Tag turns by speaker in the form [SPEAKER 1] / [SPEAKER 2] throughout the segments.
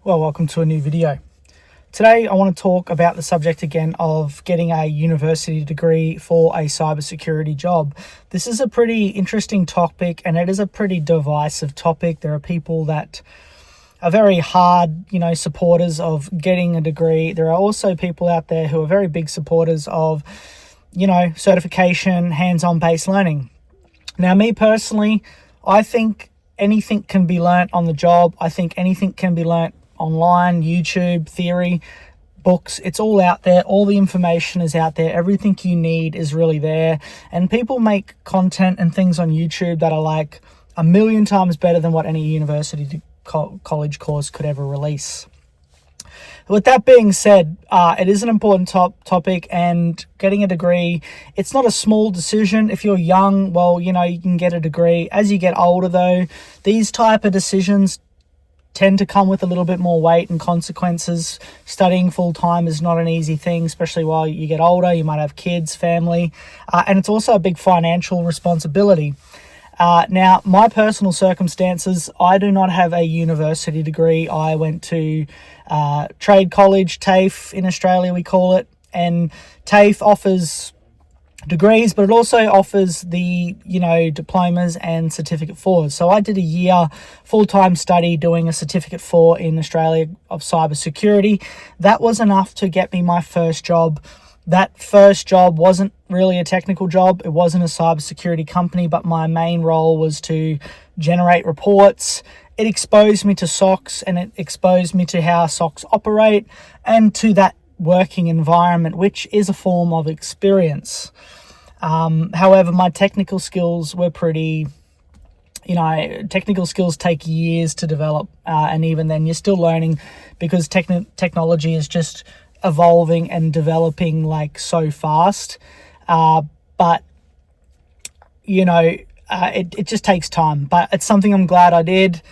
[SPEAKER 1] Well, welcome to a new video. Today I want to talk about the subject again of getting a university degree for a cybersecurity job. This is a pretty interesting topic and it is a pretty divisive topic. There are people that are very hard, supporters of getting a degree. There are also people out there who are very big supporters of, certification, hands-on based learning. Now, me personally, I think anything can be learnt on the job. I think anything can be learnt online, YouTube, theory, books. It's all out there. All the information is out there. Everything you need is really there. And people make content and things on YouTube that are like a million times better than what any university college course could ever release. With that being said, it is an important topic, and getting a degree, it's not a small decision. If you're young, you can get a degree. As you get older though, these type of decisions tend to come with a little bit more weight and consequences. Studying full-time is not an easy thing, especially while you get older. You might have kids, family, and it's also a big financial responsibility. Now, my personal circumstances, I do not have a university degree. I went to trade college, TAFE in Australia we call it, and TAFE offers degrees, but it also offers the, diplomas and certificate 4s. So I did a year full-time study doing a certificate 4 in Australia of cybersecurity. That was enough to get me my first job. That first job wasn't really a technical job. It wasn't a cybersecurity company, but my main role was to generate reports. It exposed me to SOCs and it exposed me to how SOCs operate and to that working environment, which is a form of experience. However, my technical skills were pretty, technical skills take years to develop. And even then you're still learning because technology is just evolving and developing like so fast. But it just takes time, but it's something I'm glad I did.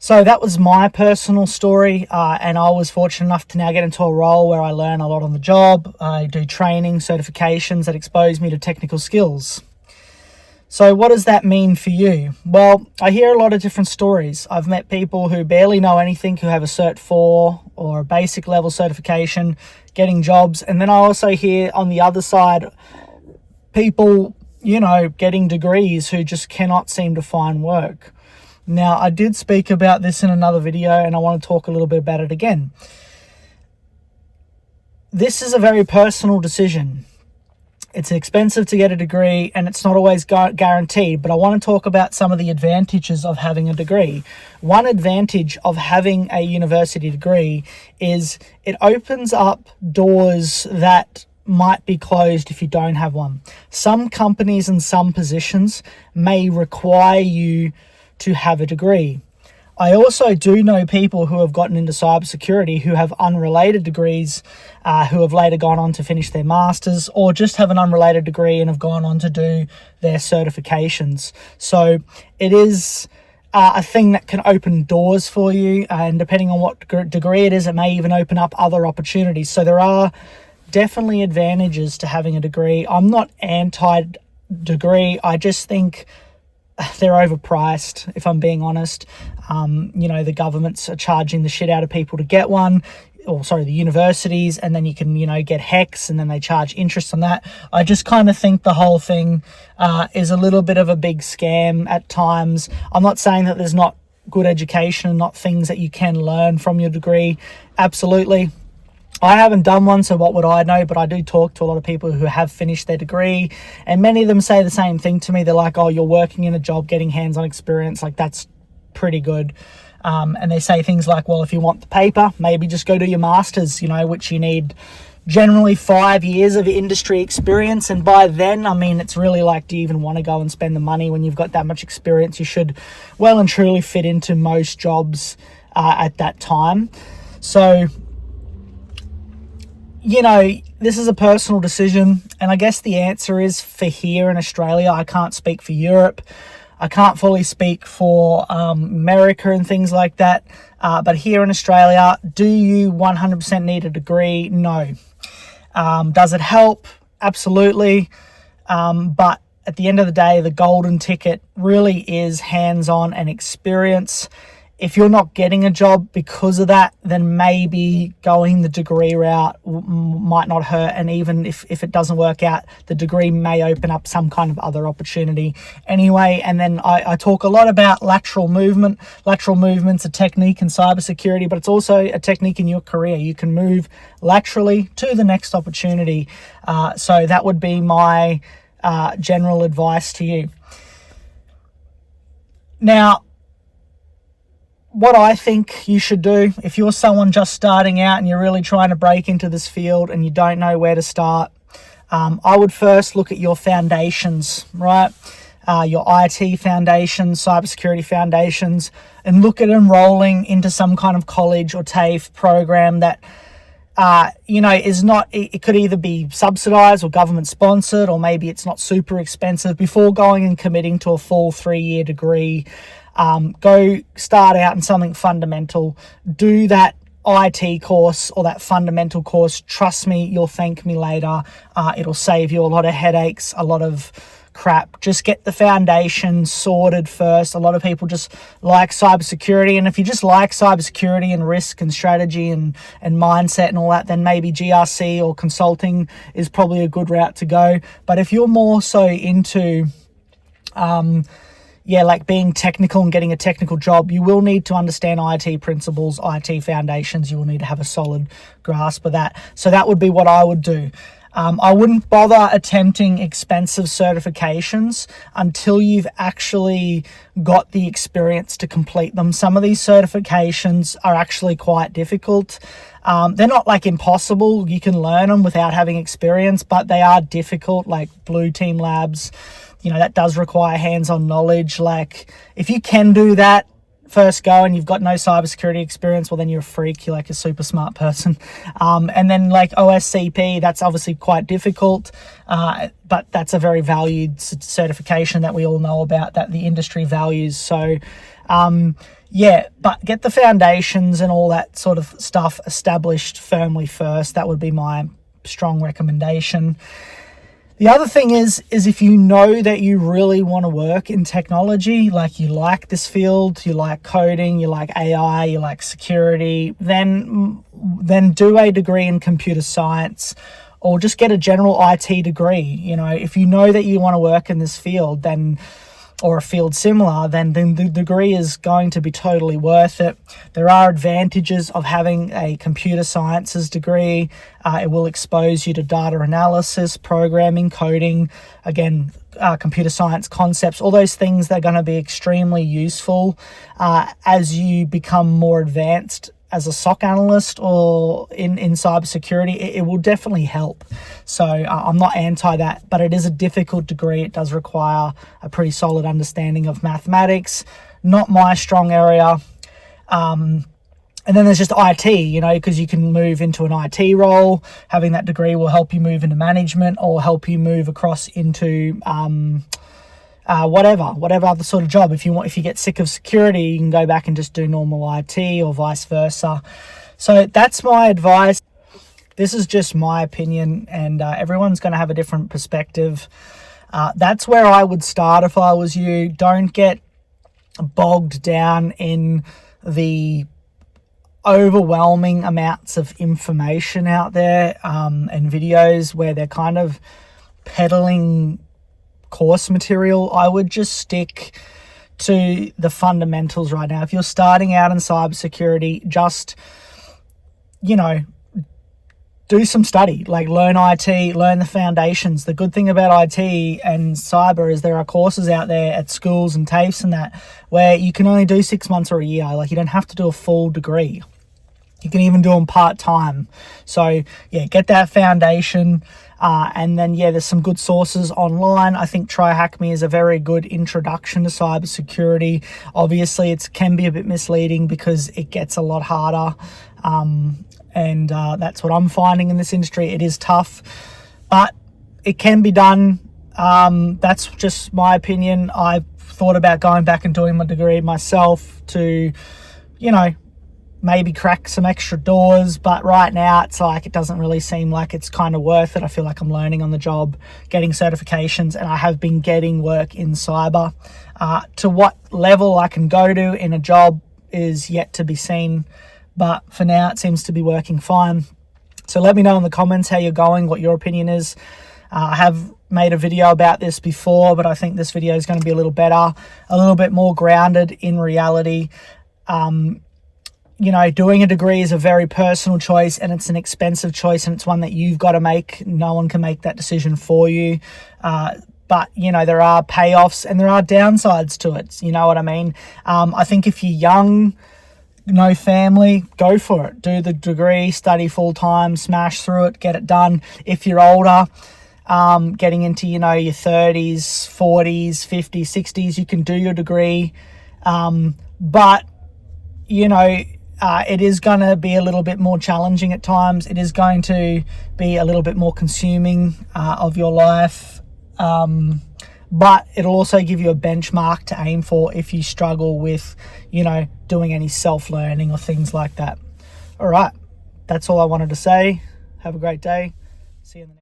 [SPEAKER 1] So that was my personal story, and I was fortunate enough to now get into a role where I learn a lot on the job. I do training, certifications that expose me to technical skills. So what does that mean for you? Well, I hear a lot of different stories. I've met people who barely know anything, who have a Cert 4 or a basic level certification, getting jobs. And then I also hear on the other side, people, getting degrees who just cannot seem to find work. Now, I did speak about this in another video and I want to talk a little bit about it again. This is a very personal decision. It's expensive to get a degree and it's not always guaranteed, but I want to talk about some of the advantages of having a degree. One advantage of having a university degree is it opens up doors that might be closed if you don't have one. Some companies and some positions may require you to have a degree. I also do know people who have gotten into cybersecurity who have unrelated degrees, who have later gone on to finish their masters or just have an unrelated degree and have gone on to do their certifications. So it is a thing that can open doors for you, and depending on what degree it is, it may even open up other opportunities. So there are definitely advantages to having a degree. I'm not anti-degree. I just think they're overpriced, if I'm being honest. The governments are charging the shit out of people to get one, the universities, and then you can, get HECS and then they charge interest on that. I just kind of think the whole thing is a little bit of a big scam at times. I'm not saying that there's not good education and not things that you can learn from your degree. Absolutely. I haven't done one, so what would I know? But I do talk to a lot of people who have finished their degree, and many of them say the same thing to me. They're like, oh, you're working in a job, getting hands-on experience. Like, that's pretty good. And they say things like, well, if you want the paper, maybe just go do your master's, which you need generally 5 years of industry experience. And by then, it's really like, do you even want to go and spend the money when you've got that much experience? You should well and truly fit into most jobs at that time. So this is a personal decision, and I guess the answer is for here in Australia. I can't speak for Europe. I can't fully speak for America and things like that. But here in Australia, do you 100% need a degree? No. Does it help? Absolutely. But at the end of the day, the golden ticket really is hands-on and experience. if you're not getting a job because of that, then maybe going the degree route might not hurt. And even if it doesn't work out, the degree may open up some kind of other opportunity anyway. And then I talk a lot about lateral movement. Lateral movement's a technique in cybersecurity, but it's also a technique in your career. You can move laterally to the next opportunity. So that would be my general advice to you. Now, what I think you should do, if you're someone just starting out and you're really trying to break into this field and you don't know where to start, I would first look at your foundations, right? Your IT foundations, cybersecurity foundations, and look at enrolling into some kind of college or TAFE program that, is not, it could either be subsidized or government sponsored, or maybe it's not super expensive, before going and committing to a full 3-year degree. Go start out in something fundamental. Do that IT course or that fundamental course. Trust me, you'll thank me later. It'll save you a lot of headaches, a lot of crap. Just get the foundation sorted first. A lot of people just like cybersecurity, and if you just like cybersecurity and risk and strategy and mindset and all that, then maybe GRC or consulting is probably a good route to go. But if you're more so into like being technical and getting a technical job, you will need to understand IT principles, IT foundations. You will need to have a solid grasp of that. So that would be what I would do. I wouldn't bother attempting expensive certifications until you've actually got the experience to complete them. Some of these certifications are actually quite difficult. They're not like impossible. You can learn them without having experience, but they are difficult, like Blue Team Labs. That does require hands-on knowledge. Like, if you can do that, first go, and you've got no cybersecurity experience, well, then you're a freak. You're like a super smart person. And then like OSCP, that's obviously quite difficult, but that's a very valued certification that we all know about, that the industry values. So, but get the foundations and all that sort of stuff established firmly first. That would be my strong recommendation. The other thing is if you know that you really want to work in technology, like you like this field, you like coding, you like AI, you like security, then do a degree in computer science, or just get a general IT degree. If you know that you want to work in this field, or a field similar, then the degree is going to be totally worth it. There are advantages of having a computer sciences degree. It will expose you to data analysis, programming, coding, again, computer science concepts, all those things that are going to be extremely useful as you become more advanced as a SOC analyst or in cybersecurity. It will definitely help. So I'm not anti that, but it is a difficult degree. It does require a pretty solid understanding of mathematics, not my strong area. And then there's just IT, because you can move into an IT role. Having that degree will help you move into management or help you move across into whatever other sort of job. If you get sick of security, you can go back and just do normal IT, or vice versa. So that's my advice. This is just my opinion, and everyone's going to have a different perspective. That's where I would start if I was you. Don't get bogged down in the overwhelming amounts of information out there and videos where they're kind of peddling course material. I would just stick to the fundamentals right now. If you're starting out in cybersecurity, just, do some study, like learn IT, learn the foundations. The good thing about IT and cyber is there are courses out there at schools and TAFEs and that where you can only do 6 months or a year. Like, you don't have to do a full degree. You can even do them part-time. So get that foundation. And then, there's some good sources online. I think Try Hack Me is a very good introduction to cybersecurity. Obviously, it can be a bit misleading because it gets a lot harder. And that's what I'm finding in this industry. It is tough, but it can be done. That's just my opinion. I've thought about going back and doing my degree myself to, maybe crack some extra doors, but right now it's like it doesn't really seem like it's kind of worth it. I feel like I'm learning on the job, getting certifications, and I have been getting work in cyber. To what level I can go to in a job, is yet to be seen. But for now, it seems to be working fine. So let me know in the comments how you're going, what your opinion is. I have made a video about this before, but I think this video is going to be a little better, a little bit more grounded in reality. You know, doing a degree is a very personal choice, and it's an expensive choice, and it's one that you've got to make. No one can make that decision for you. But, you know, there are payoffs and there are downsides to it. You know what I mean? I think if you're young, no family, go for it. Do the degree, study full time, smash through it, get it done. If you're older, getting into, you know, your 30s, 40s, 50s, 60s, you can do your degree. But, you know, it is going to be a little bit more challenging at times. It is going to be a little bit more consuming of your life. But it'll also give you a benchmark to aim for if you struggle with, you know, doing any self-learning or things like that. All right. That's all I wanted to say. Have a great day. See you in the next